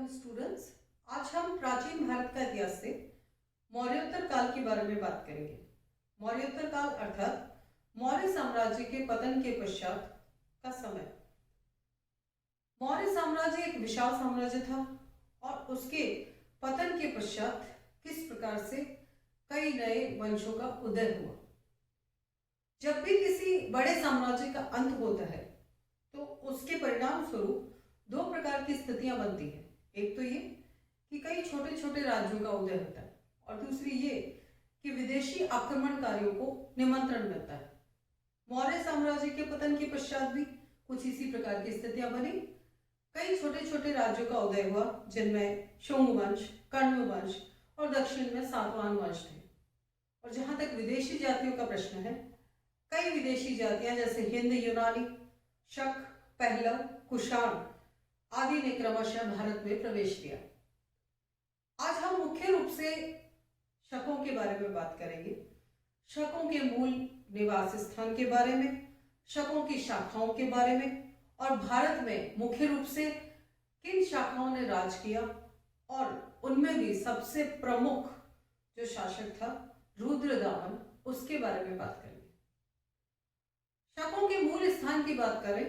Welcome students. आज हम प्राचीन भारत का इतिहास से मौर्योत्तर काल के बारे में बात करेंगे। मौर्योत्तर काल अर्थात मौर्य साम्राज्य के पतन के पश्चात का समय। मौर्य साम्राज्य एक विशाल साम्राज्य था और उसके पतन के पश्चात किस प्रकार से कई नए वंशों का उदय हुआ। जब भी किसी बड़े साम्राज्य का अंत होता है तो उसके परिणाम स्वरूप दो प्रकार की स्थितियां बनती हैं। एक तो ये कि कई छोटे छोटे राज्यों का उदय होता है और दूसरी ये कि विदेशी आक्रमणकारियों को निमंत्रण मिलता है। मौर्य साम्राज्य के पतन के पश्चात भी कुछ इसी प्रकार की स्थितियां बनी। कई छोटे छोटे राज्यों का उदय हुआ जिनमें शुंग वंश, कण्व वंश और दक्षिण में सातवाहन वंश थे। और जहां तक विदेशी जातियों का प्रश्न है, कई विदेशी जातियां जैसे हिंद, यूनानी, शक, पहलव, कुषाण आदि ने क्रमशः भारत में प्रवेश किया। आज हम मुख्य रूप से शकों के बारे में बात करेंगे, शकों के मूल निवास स्थान के बारे में, शकों की शाखाओं के बारे में और भारत में मुख्य रूप से किन शाखाओं ने राज किया और उनमें भी सबसे प्रमुख जो शासक था रुद्रदामन, उसके बारे में बात करेंगे। शकों के मूल स्थान की बात करें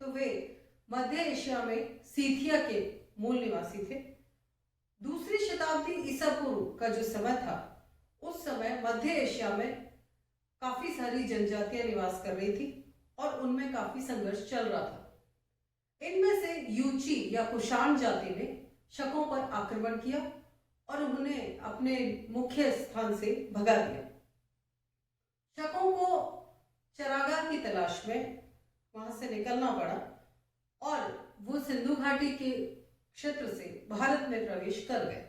तो वे मध्य एशिया में सीथिया के मूल निवासी थे। दूसरी शताब्दी ईसा पूर्व का जो समय था, उस समय मध्य एशिया में काफी सारी जनजातियां निवास कर रही थी और उनमें काफी संघर्ष चल रहा था। इनमें से यूची या कुषाण जाति ने शकों पर आक्रमण किया और उन्हें अपने मुख्य स्थान से भगा दिया। शकों को चरागाह की तलाश में वहां से निकलना पड़ा और वो सिंधु घाटी के क्षेत्र से भारत में प्रवेश कर गए।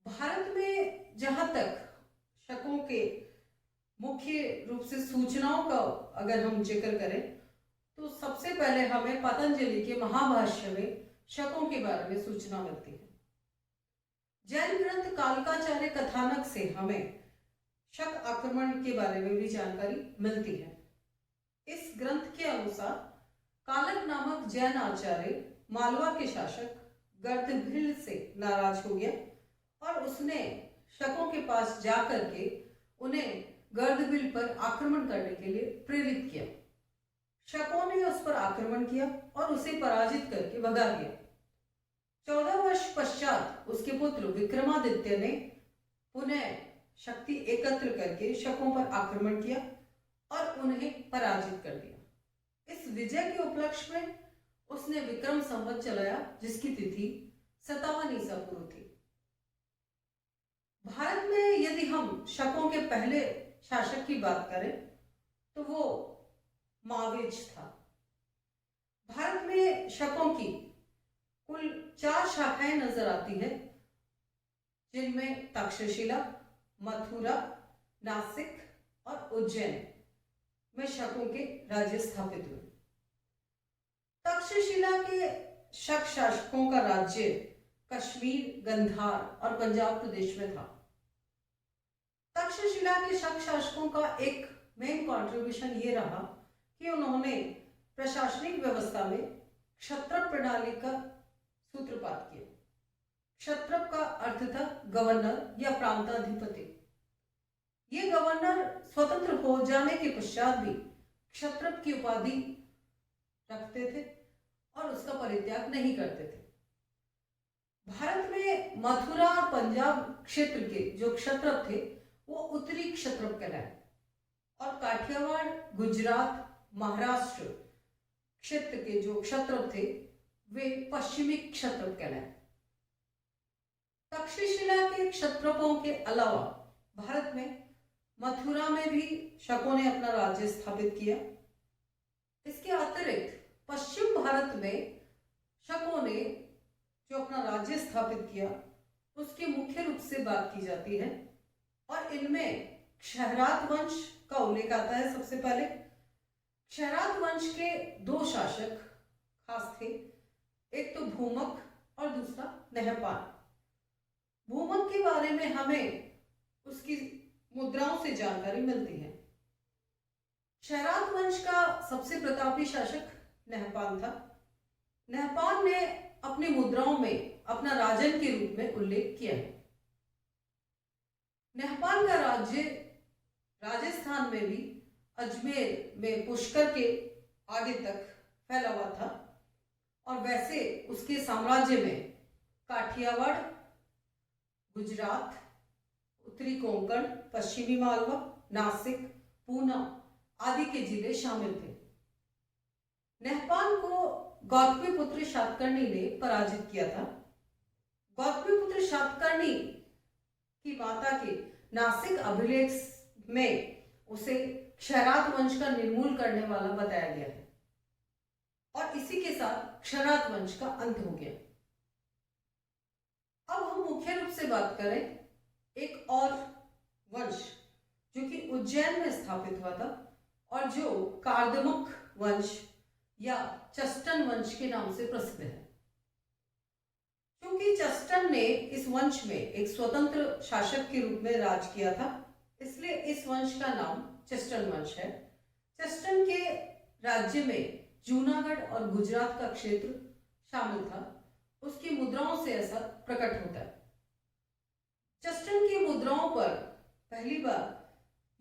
भारत में जहां तक शकों के मुख्य रूप से सूचनाओं का अगर हम जिक्र करें तो सबसे पहले हमें पतंजलि के महाभाष्य में शकों के बारे में सूचना मिलती है। जैन ग्रंथ कालकाचार्य कथानक से हमें शक आक्रमण के बारे में भी जानकारी मिलती है। इस ग्रंथ के अनुसार कालक नामक जैन आचार्य मालवा के शासक गर्दभिल से नाराज हो गया और उसने शकों के पास जाकर के उन्हें गर्दभिल पर आक्रमण करने के लिए प्रेरित किया। शकों ने उस पर आक्रमण किया और उसे पराजित करके भगा दिया। 14 वर्ष पश्चात उसके पुत्र विक्रमादित्य ने पुनः शक्ति एकत्र करके शकों पर आक्रमण किया और उन्हें पराजित कर दिया। इस विजय के उपलक्ष्य में उसने विक्रम संवत चलाया जिसकी तिथि 57 ईसा पूर्व थी। भारत में यदि हम शकों के पहले शासक की बात करें तो वो मावेज था। भारत में शकों की कुल 4 शाखाएं नजर आती है जिनमें तक्षशिला, मथुरा, नासिक और उज्जैन में शकों के राज्य स्थापित हुए। तक्षशिला के शक शासकों का राज्य कश्मीर, गंधार और पंजाब प्रदेश में था। तक्षशिला के शक शासकों का एक मेन कंट्रीब्यूशन ये रहा कि उन्होंने प्रशासनिक व्यवस्था में क्षत्रप प्रणाली का सूत्रपात किया। क्षत्रप का अर्थ था गवर्नर या प्रांताधिपति। ये गवर्नर स्वतंत्र हो जाने के पश्चात भी क्षत्रप की उपाधि रखते थे और उसका परित्याग नहीं करते थे। भारत में मथुरा और पंजाब क्षेत्र के जो क्षत्रप थे वो उत्तरी क्षत्रप कहलाए और काठियावाड़, गुजरात, महाराष्ट्र क्षेत्र के जो क्षत्रप थे वे पश्चिमी क्षत्रप कहलाए। तक्षशिला के क्षत्रपों के अलावा भारत में मथुरा में भी शकों ने अपना राज्य स्थापित किया। इसके अतिरिक्त पश्चिम भारत में शकों ने जो अपना राज्य स्थापित किया उसकी मुख्य रूप से बात की जाती है और इनमें क्षहरात वंश का उल्लेख आता है। सबसे पहले क्षहरात वंश के 2 शासक खास थे, एक तो भूमक और दूसरा नहपान। भूमक के बारे में हमें उसकी मुद्राओं से जानकारी मिलती है। क्षहरात वंश का सबसे प्रतापी शासक नहपान था। नहपान ने अपनी मुद्राओं में अपना राजन के रूप में उल्लेख किया है। नेहपाल का राज्य राजस्थान में भी अजमेर में पुष्कर के आगे तक फैला हुआ था और वैसे उसके साम्राज्य में काठियावाड़, गुजरात, उत्तरी कोंकण, पश्चिमी मालवा, नासिक, पूना आदि के जिले शामिल थे। नेहपाल को गौतमीपुत्र शातकर्णी ने पराजित किया था। गौतमीपुत्र शातकर्णी की माता के नासिक अभिलेख में उसे क्षरात वंश का निर्मूल करने वाला बताया गया है और इसी के साथ क्षरात वंश का अंत हो गया। अब हम मुख्य रूप से बात करें एक और वंश जो कि उज्जैन में स्थापित हुआ था और जो कार्दमक वंश या चस्टन वंश के नाम से प्रसिद्ध है। क्योंकि चस्टन ने इस वंश में एक स्वतंत्र शासक के रूप में राज किया था, इसलिए इस वंश का नाम चस्टन वंश है। चस्टन के राज्य में जूनागढ़ और गुजरात का क्षेत्र शामिल था। उसकी मुद्राओं से ऐसा प्रकट होता है। चस्टन की मुद्राओं पर पहली बार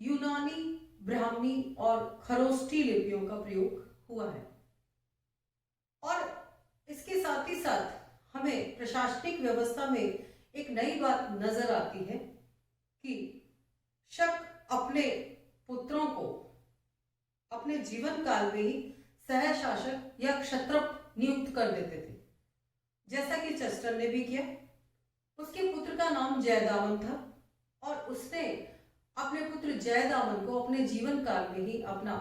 यूनानी, ब्राह्मी और खरोष्ठी लिपियों का प्रयोग हुआ है और इसके साथ ही साथ हमें प्रशासनिक व्यवस्था में एक नई बात नजर आती है कि शक अपने पुत्रों को अपने जीवन काल में ही सहशासक या क्षत्रप नियुक्त कर देते थे, जैसा कि चस्टन ने भी किया। उसके पुत्र का नाम जयदामन था और उसने अपने पुत्र जयदामन को अपने जीवन काल में ही अपना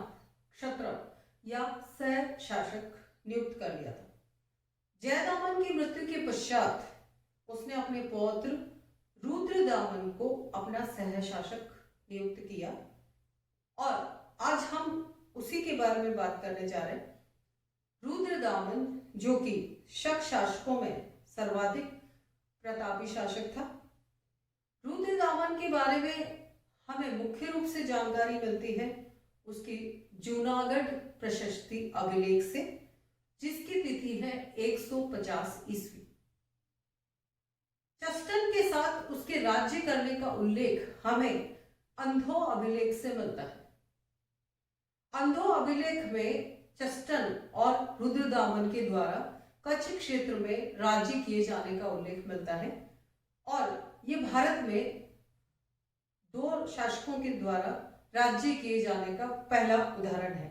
क्षत्रप या सहशासक नियुक्त कर लिया था। जयदामन की मृत्यु के पश्चात उसने अपने पौत्र रुद्रदामन को अपना सहशासक नियुक्त किया और आज हम उसी के बारे में बात करने जा रहे हैं। रुद्रदामन जो कि शक शासकों में सर्वाधिक प्रतापी शासक था। रुद्रदामन के बारे में हमें मुख्य रूप से जानकारी मिलती है उसकी जूनागढ़ प्रशस्ति अभिलेख से, जिसकी तिथि है 150 ईस्वी। चस्टन के साथ उसके राज्य करने का उल्लेख हमें अंधो अभिलेख से मिलता है। अंधो अभिलेख में चस्टन और रुद्रदामन के द्वारा कच्छ क्षेत्र में राज्य किए जाने का उल्लेख मिलता है और ये भारत में 2 शासकों के द्वारा राज्य किए जाने का पहला उदाहरण है।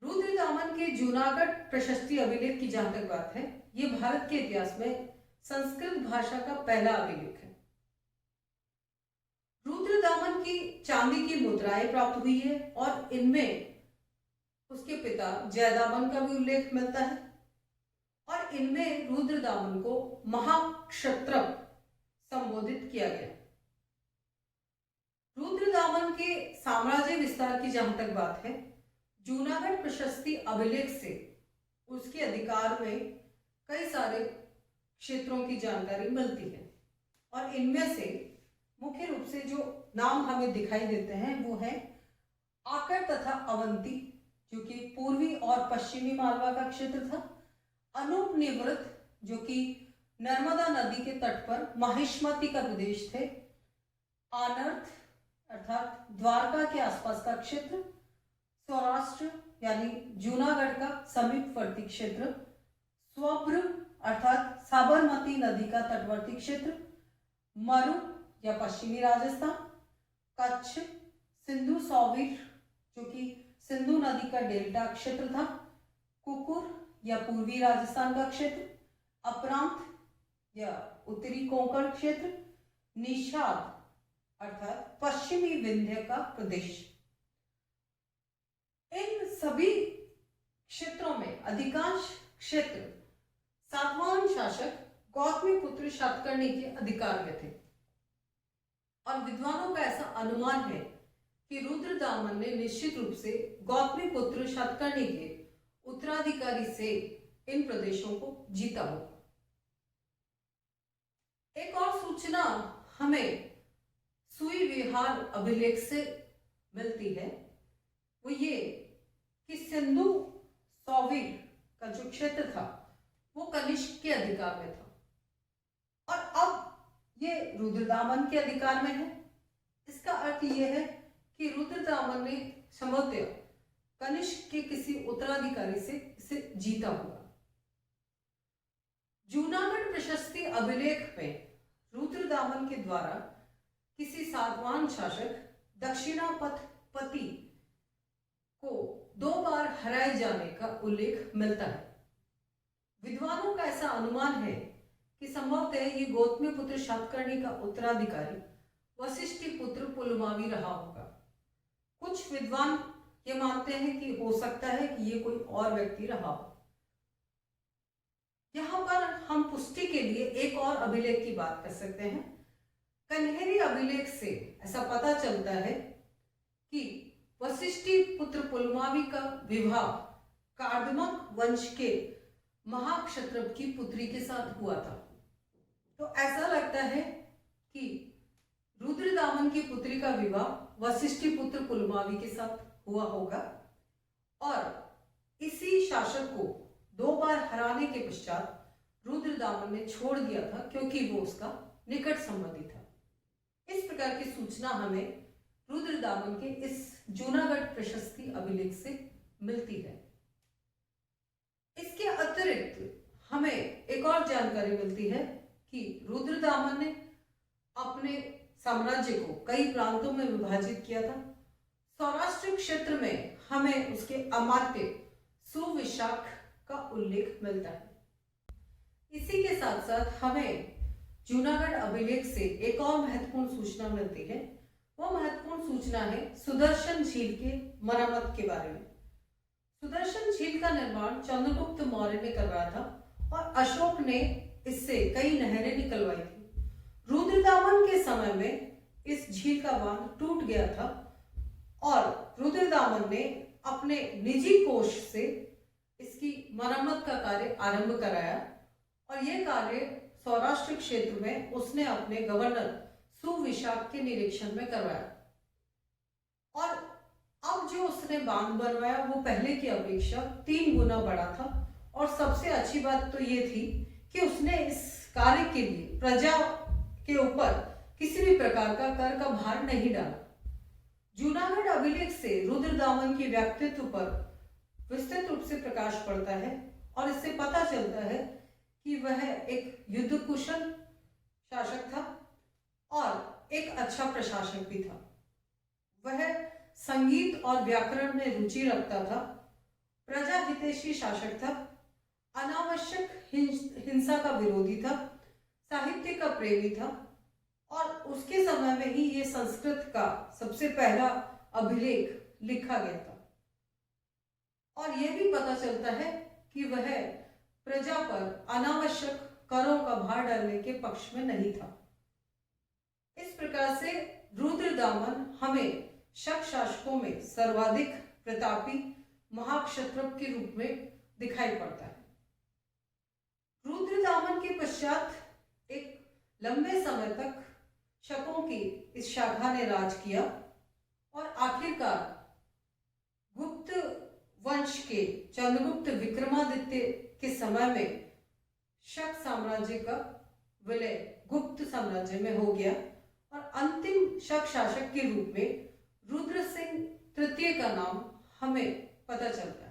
रुद्रदामन के जूनागढ़ प्रशस्ति अभिलेख की जहां तक बात है, ये भारत के इतिहास में संस्कृत भाषा का पहला अभिलेख है। रुद्रदामन की चांदी की मुद्राएं प्राप्त हुई है और इनमें उसके पिता जयदामन का भी उल्लेख मिलता है और इनमें रुद्रदामन को महाक्षत्रप संबोधित किया गया। रुद्रदामन के साम्राज्य विस्तार की जहां तक बात है, जूनागढ़ प्रशस्ति अभिलेख से उसके अधिकार में कई सारे क्षेत्रों की जानकारी मिलती है और इनमें से मुख्य रूप से जो नाम हमें दिखाई देते हैं वो है आकर तथा अवंती, जो कि पूर्वी और पश्चिमी मालवा का क्षेत्र था। अनूप निवृत्त, जो कि नर्मदा नदी के तट पर माहिष्मती का प्रदेश थे। आनर्थ अर्थात द्वारका के आसपास का क्षेत्र। सौराष्ट्र यानी जूनागढ़ का समीपवर्ती क्षेत्र। स्वभ्र अर्थात साबरमती नदी का तटवर्ती क्षेत्र। मरु या पश्चिमी राजस्थान। कच्छ, सिंधु सौवीर जो कि सिंधु नदी का डेल्टा क्षेत्र था। कुकुर या पूर्वी राजस्थान का क्षेत्र। अपरांत या उत्तरी कोंकण क्षेत्र। निषाद अर्थात पश्चिमी विंध्य का प्रदेश। इन सभी क्षेत्रों में अधिकांश क्षेत्र सातवाहन शासक गौतमीपुत्र शातकर्णी के अधिकार में थे और विद्वानों का ऐसा अनुमान है कि रुद्रदामन ने निश्चित रूप से गौतमीपुत्र शातकर्णी के उत्तराधिकारी से इन प्रदेशों को जीता हो। एक और सूचना हमें सुई विहार अभिलेख से मिलती है, वो ये कि सिंधु सौवीर का का जो क्षेत्र था वो कनिष्क के अधिकार में था, और अब ये रुद्रदामन के अधिकार में है। इसका अर्थ यह है कि रुद्रदामन ने संभवतः कनिष्क के किसी उत्तराधिकारी से इसे जीता हुआ। जूनागढ़ प्रशस्ति अभिलेख में रुद्रदामन के द्वारा किसी सातवाहन शासक दक्षिणापथपति को 2 बार हराए जाने का उल्लेख मिलता है। विद्वानों का ऐसा अनुमान है कि संभवतः ये गौतमी पुत्र शातकर्णी का उत्तराधिकारी वशिष्ठी पुत्र पुलमावी रहा होगा। कुछ विद्वान ये मानते हैं कि हो सकता है कि ये कोई और व्यक्ति रहा हो। यहाँ पर हम पुष्टि के लिए एक और अभिलेख की बात कर सकते हैं। कन्हेरी अभिलेख से ऐसा पता चलता है कि वशिष्ठी पुत्र पुलमावी का विवाह कार्दमक वंश के महाक्षत्रप की पुत्री के साथ हुआ था। तो ऐसा लगता है कि रुद्रदामन की पुत्री का विवाह वशिष्ठी पुत्र पुलमावी के साथ हुआ होगा, और इसी शासक को 2 बार हराने के पश्चात रुद्रदामन ने छोड़ दिया था, क्योंकि वो उसका निकट संबंधी था। इस प्रकार की सूचना हमें रुद्रदामन के इस जूनागढ़ प्रशस्ति अभिलेख से मिलती है। इसके अतिरिक्त हमें एक और जानकारी मिलती है कि रुद्रदामन ने अपने साम्राज्य को कई प्रांतों में विभाजित किया था। सौराष्ट्र क्षेत्र में हमें उसके अमात्य सुविशाख का उल्लेख मिलता है। इसी के साथ साथ हमें जूनागढ़ अभिलेख से एक और महत्वपूर्ण सूचना मिलती है। वो महत्वपूर्ण सूचना है सुदर्शन झील के मरम्मत के बारे में। सुदर्शन झील का निर्माण चंद्रगुप्त मौर्य ने करवाया था, और अशोक ने इससे कई नहरें निकलवाई थी। रुद्रदामन के समय में इस झील का बांध टूट गया था, और रुद्रदामन ने अपने निजी कोष से इसकी मरम्मत का कार्य आरंभ कराया, और यह कार्य सौराष्ट्र क्षेत्र में उसने अपने गवर्नर सुविशाख के निरीक्षण में करवाया। और अब जो उसने बांध बनवाया वो पहले की अपेक्षा 3 गुना बड़ा था, और सबसे अच्छी बात तो ये थी कि उसने इस कार्य के लिए प्रजा के ऊपर किसी भी प्रकार का कर का भार नहीं डाला। जूनागढ़ अभिलेख से रुद्रदामन के व्यक्तित्व पर विस्तृत रूप से प्रकाश पड़ता है, और इससे पता चलता है कि वह एक युद्ध कुशल शासक था और एक अच्छा प्रशासक भी था। वह संगीत और व्याकरण में रुचि रखता था, प्रजा हितैषी शासक था, अनावश्यक हिंसा का विरोधी था, साहित्य का प्रेमी था, और उसके समय में ही ये संस्कृत का सबसे पहला अभिलेख लिखा गया था। और यह भी पता चलता है कि वह प्रजा पर अनावश्यक करों का भार डालने के पक्ष में नहीं था। इस प्रकार से रुद्रदामन हमें शक शासकों में सर्वाधिक प्रतापी महाक्षत्रप के रूप में दिखाई पड़ता है। रुद्रदामन के पश्चात एक लंबे समय तक शकों की इस शाखा ने राज किया, और आखिरकार गुप्त वंश के चंद्रगुप्त विक्रमादित्य के समय में शक साम्राज्य का विलय गुप्त साम्राज्य में हो गया, और अंतिम शक शासक के रूप में रुद्र सिंह तृतीय का नाम हमें पता चलता है।